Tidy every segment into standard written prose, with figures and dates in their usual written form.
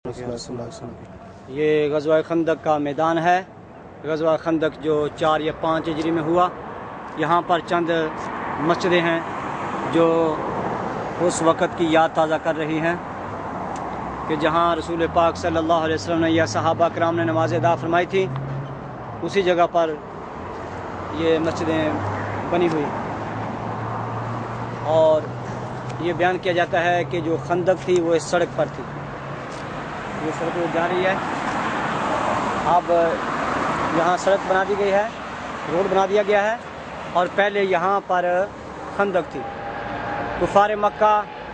یہ غزوہ خندق کا میدان ہے۔ غزوہ خندق جو 4 یا 5 ہجری میں ہوا۔ یہاں پر چند مسجدیں ہیں جو اس وقت کی یاد تازہ کر رہی ہیں کہ جہاں رسول پاک صلی اللہ علیہ وسلم نے یا صحابہ کرام نے نماز ادا فرمائی تھی، اسی جگہ پر یہ مسجدیں بنی ہوئی، اور یہ بیان کیا جاتا ہے کہ جو خندق تھی وہ اس سڑک پر تھی۔ یہ سڑک جا رہی ہے، اب یہاں سڑک بنا دی گئی ہے، روڈ بنا دیا گیا ہے، اور پہلے یہاں پر خندق تھی۔ کفار مکہ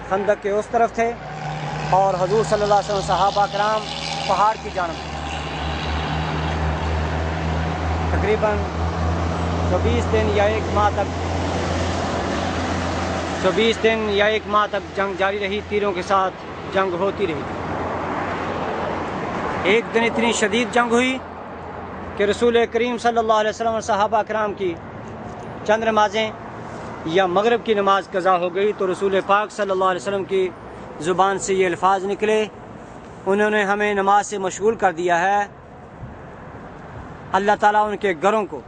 خندق کے اس طرف تھے اور حضور صلی اللہ علیہ وسلم صحابہ کرام پہاڑ کی جانب۔ تقریباً 24 دن یا 1 ماہ تک 24 دن یا 1 ماہ تک جنگ جاری رہی، تیروں کے ساتھ جنگ ہوتی رہی۔ ایک دن اتنی شدید جنگ ہوئی کہ رسول کریم صلی اللہ علیہ وسلم اور صحابہ کرام کی چند نمازیں یا مغرب کی نماز قضا ہو گئی، تو رسول پاک صلی اللہ علیہ وسلم کی زبان سے یہ الفاظ نکلے، انہوں نے ہمیں نماز سے مشغول کر دیا ہے، اللہ تعالیٰ ان کے گھروں کو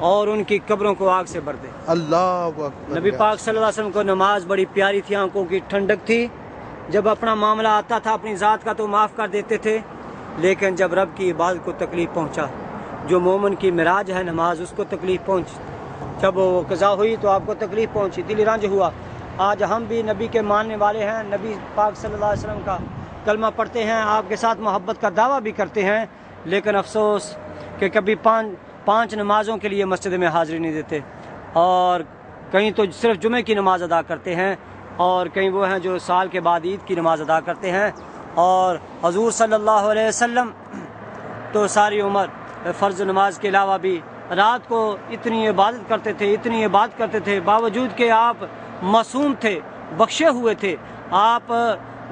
اور ان کی قبروں کو آگ سے بھر دے۔ اللہ اکبر۔ نبی پاک صلی اللہ علیہ وسلم کو نماز بڑی پیاری تھی، آنکھوں کی ٹھنڈک تھی۔ جب اپنا معاملہ آتا تھا اپنی ذات کا تو معاف کر دیتے تھے، لیکن جب رب کی عبادت کو تکلیف پہنچا، جو مومن کی معراج ہے نماز، اس کو تکلیف پہنچی، جب وہ قضا ہوئی تو آپ کو تکلیف پہنچی، دل رنج ہوا۔ آج ہم بھی نبی کے ماننے والے ہیں، نبی پاک صلی اللہ علیہ وسلم کا کلمہ پڑھتے ہیں، آپ کے ساتھ محبت کا دعویٰ بھی کرتے ہیں، لیکن افسوس کہ کبھی پانچ نمازوں کے لیے مسجد میں حاضری نہیں دیتے، اور کہیں تو صرف جمعے کی نماز ادا کرتے ہیں، اور کہیں وہ ہیں جو سال کے بعد عید کی نماز ادا کرتے ہیں۔ اور حضور صلی اللہ علیہ وسلم تو ساری عمر فرض نماز کے علاوہ بھی رات کو اتنی عبادت کرتے تھے، باوجود کہ آپ معصوم تھے، بخشے ہوئے تھے، آپ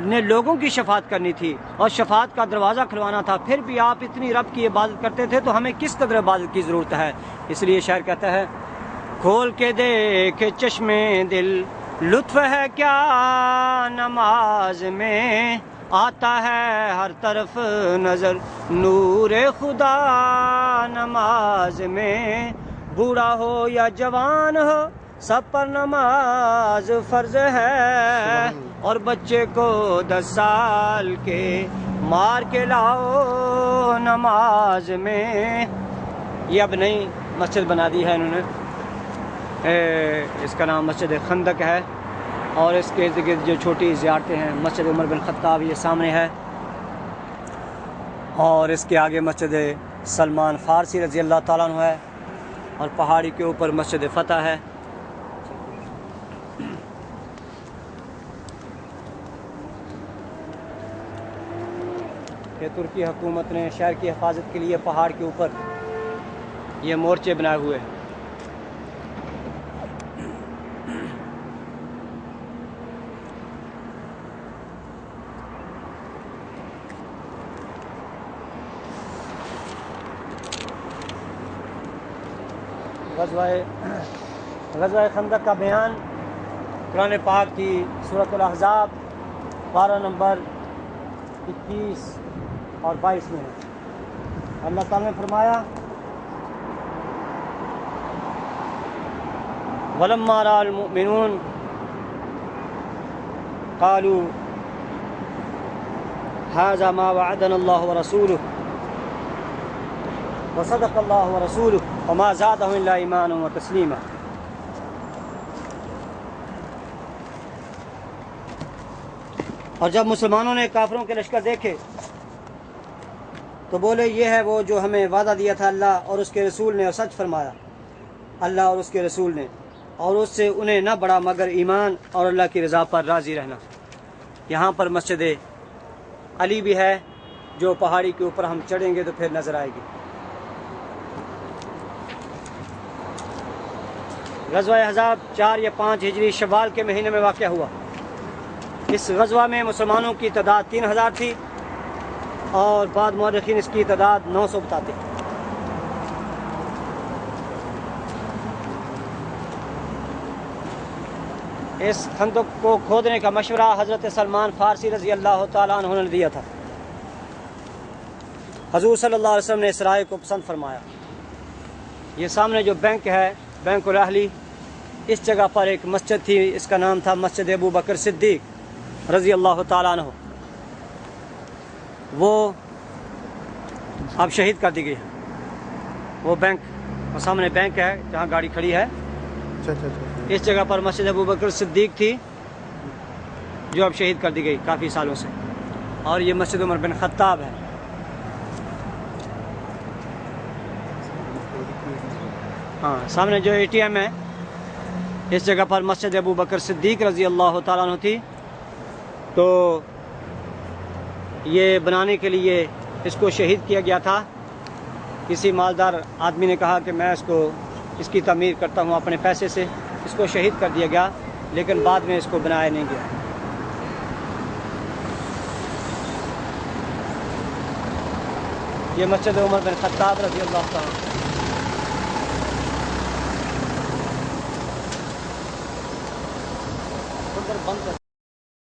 نے لوگوں کی شفاعت کرنی تھی اور شفاعت کا دروازہ کھلوانا تھا، پھر بھی آپ اتنی رب کی عبادت کرتے تھے، تو ہمیں کس قدر عبادت کی ضرورت ہے؟ اس لیے شاعر کہتا ہے، کھول کے دیکھ چشمے دل، لطف ہے کیا نماز میں، آتا ہے ہر طرف نظر نور خدا نماز میں، بوڑھا ہو یا جوان ہو سب پر نماز فرض ہے، اور بچے کو 10 سال کے مار کے لاؤ نماز میں۔ یہ اب نئی مسجد بنا دی ہے انہوں نے، اس کا نام مسجد خندق ہے، اور اس کے ارد گرد جو چھوٹی زیارتیں ہیں، مسجد عمر بن خطاب یہ سامنے ہے، اور اس کے آگے مسجد سلمان فارسی رضی اللہ تعالیٰ عنہ ہے، اور پہاڑی کے اوپر مسجد فتح ہے۔ کہ ترکی حکومت نے شہر کی حفاظت کے لیے پہاڑ کے اوپر یہ مورچے بنائے ہوئے ہیں۔ غزوہ خندق کا بیان قرآن پاک کی سورۃ الاحزاب 12 نمبر 21 اور 22 میں ہے۔ اللہ تعالیٰ نے فرمایا، وَلَمَّا رَأَى الْمُؤْمِنُونَ قَالُوا هَذَا مَا وَعَدَنَا اللَّهُ وَرَسُولُهُ وَصَدَقَ اللَّهُ وَرَسُولُهُ وَمَا زَادَهُمْ إِلَّا إِيمَانًا وَتَسْلِيمًا۔ اور جب مسلمانوں نے کافروں کے لشکر دیکھے تو بولے، یہ ہے وہ جو ہمیں وعدہ دیا تھا اللہ اور اس کے رسول نے، اور سچ فرمایا اللہ اور اس کے رسول نے، اور اس سے انہیں نہ بڑھا مگر ایمان اور اللہ کی رضا پر راضی رہنا۔ یہاں پر مسجد علی بھی ہے، جو پہاڑی کے اوپر ہم چڑھیں گے تو پھر نظر آئے گی۔ غزوہ احزاب 4 یا 5 ہجری شوال کے مہینے میں واقع ہوا۔ اس غزوہ میں مسلمانوں کی تعداد 3000 تھی، اور بعض مورخین اس کی تعداد 900 بتاتے ہیں۔ اس خندق کو کھودنے کا مشورہ حضرت سلمان فارسی رضی اللہ تعالیٰ عنہ نے دیا تھا۔ حضور صلی اللہ علیہ وسلم نے اس رائے کو پسند فرمایا۔ یہ سامنے جو بینک ہے، بینک الاہلی، اس جگہ پر ایک مسجد تھی، اس کا نام تھا مسجد ابو بکر صدیق رضی اللہ تعالیٰ عنہ۔ وہ اب شہید کر دی گئی ہے۔ وہ بینک، وہ سامنے بینک ہے جہاں گاڑی کھڑی ہے، اس جگہ پر مسجد ابو بکر صدیق تھی جو اب شہید کر دی گئی کافی سالوں سے، اور یہ مسجد عمر بن خطاب ہے۔ ہاں، سامنے جو اے ٹی ایم ہے، اس جگہ پر مسجد ابو بکر صدیق رضی اللہ تعالیٰ عنہ تھی۔ تو یہ بنانے کے لیے اس کو شہید کیا گیا تھا۔ کسی مالدار آدمی نے کہا کہ میں اس کی تعمیر کرتا ہوں اپنے پیسے سے، اس کو شہید کر دیا گیا، لیکن بعد میں اس کو بنایا نہیں گیا۔ یہ مسجد عمر بن خطاب رضی اللہ تعالیٰ عنہ۔